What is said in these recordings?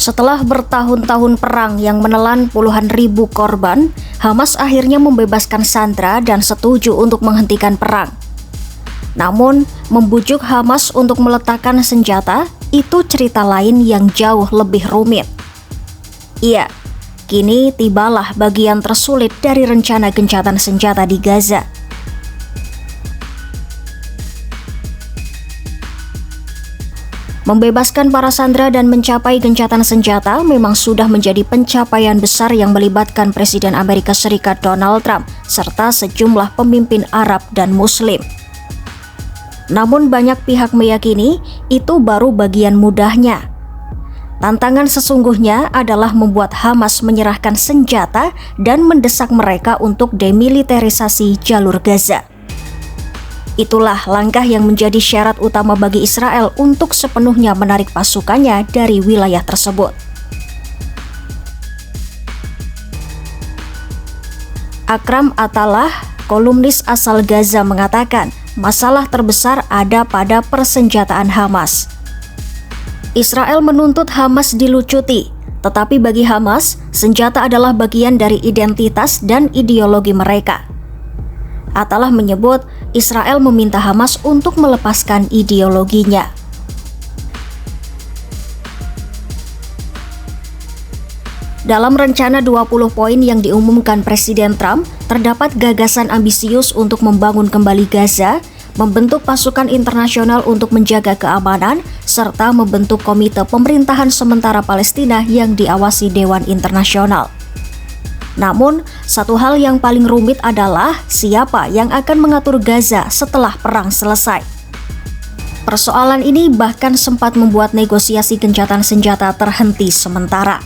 Setelah bertahun-tahun perang yang menelan puluhan ribu korban, Hamas akhirnya membebaskan sandera dan setuju untuk menghentikan perang. Namun, membujuk Hamas untuk meletakkan senjata itu cerita lain yang jauh lebih rumit. Iya, kini tibalah bagian tersulit dari rencana gencatan senjata di Gaza. Membebaskan para sandera dan mencapai gencatan senjata memang sudah menjadi pencapaian besar yang melibatkan Presiden Amerika Serikat Donald Trump serta sejumlah pemimpin Arab dan Muslim. Namun banyak pihak meyakini itu baru bagian mudahnya. Tantangan sesungguhnya adalah membuat Hamas menyerahkan senjata dan mendesak mereka untuk demilitarisasi jalur Gaza. Itulah langkah yang menjadi syarat utama bagi Israel untuk sepenuhnya menarik pasukannya dari wilayah tersebut. Akram Attallah, kolumnis asal Gaza, mengatakan masalah terbesar ada pada persenjataan Hamas. Israel menuntut Hamas dilucuti, tetapi bagi Hamas, senjata adalah bagian dari identitas dan ideologi mereka. Attallah menyebut Israel meminta Hamas untuk melepaskan ideologinya. Dalam rencana 20 poin yang diumumkan Presiden Trump, terdapat gagasan ambisius untuk membangun kembali Gaza, membentuk pasukan internasional untuk menjaga keamanan, serta membentuk komite pemerintahan sementara Palestina yang diawasi Dewan Internasional. Namun, satu hal yang paling rumit adalah siapa yang akan mengatur Gaza setelah perang selesai. Persoalan ini bahkan sempat membuat negosiasi gencatan senjata terhenti sementara.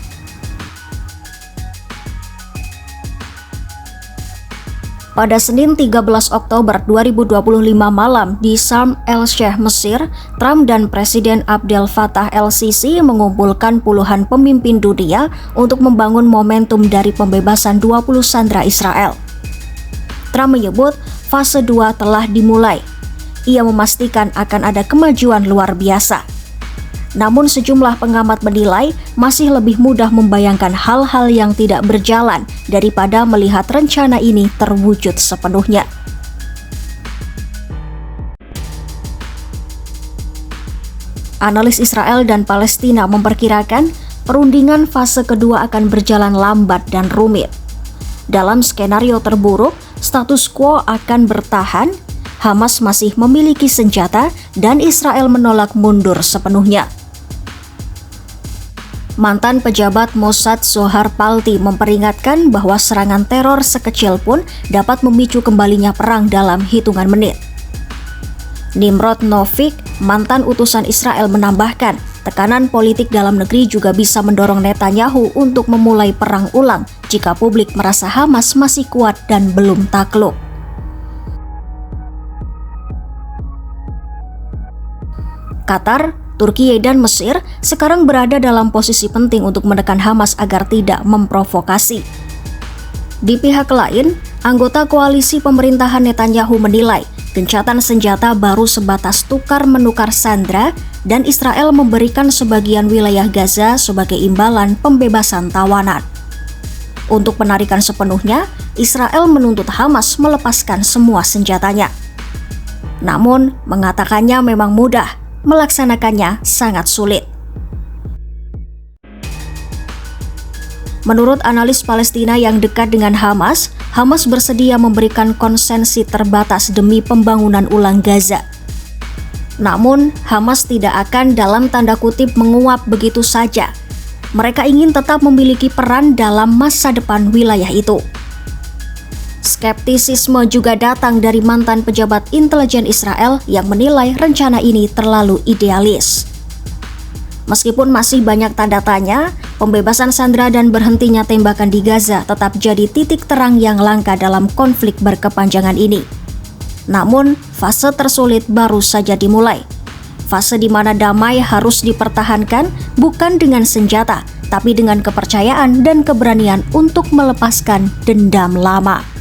Pada Senin 13 Oktober 2025 malam di Sharm el-Sheikh, Mesir, Trump dan Presiden Abdel Fattah el-Sisi mengumpulkan puluhan pemimpin dunia untuk membangun momentum dari pembebasan 20 sandera Israel. Trump menyebut fase 2 telah dimulai. Ia memastikan akan ada kemajuan luar biasa. Namun sejumlah pengamat menilai masih lebih mudah membayangkan hal-hal yang tidak berjalan daripada melihat rencana ini terwujud sepenuhnya. Analis Israel dan Palestina memperkirakan perundingan fase kedua akan berjalan lambat dan rumit. Dalam skenario terburuk, status quo akan bertahan, Hamas masih memiliki senjata, dan Israel menolak mundur sepenuhnya. Mantan pejabat Mossad Zohar Palti memperingatkan bahwa serangan teror sekecil pun dapat memicu kembalinya perang dalam hitungan menit. Nimrod Novik, mantan utusan Israel, menambahkan tekanan politik dalam negeri juga bisa mendorong Netanyahu untuk memulai perang ulang jika publik merasa Hamas masih kuat dan belum takluk. Qatar, Turki dan Mesir sekarang berada dalam posisi penting untuk menekan Hamas agar tidak memprovokasi. Di pihak lain, anggota koalisi pemerintahan Netanyahu menilai gencatan senjata baru sebatas tukar-menukar sandera dan Israel memberikan sebagian wilayah Gaza sebagai imbalan pembebasan tawanan. Untuk penarikan sepenuhnya, Israel menuntut Hamas melepaskan semua senjatanya. Namun, mengatakannya memang mudah, melaksanakannya sangat sulit. Menurut analis Palestina yang dekat dengan Hamas, Hamas bersedia memberikan konsensi terbatas demi pembangunan ulang Gaza. Namun, Hamas tidak akan dalam tanda kutip menguap begitu saja. Mereka ingin tetap memiliki peran dalam masa depan wilayah itu. Skeptisisme juga datang dari mantan pejabat intelijen Israel yang menilai rencana ini terlalu idealis. Meskipun masih banyak tanda tanya, pembebasan sandera dan berhentinya tembakan di Gaza tetap jadi titik terang yang langka dalam konflik berkepanjangan ini. Namun, fase tersulit baru saja dimulai. Fase di mana damai harus dipertahankan bukan dengan senjata, tapi dengan kepercayaan dan keberanian untuk melepaskan dendam lama.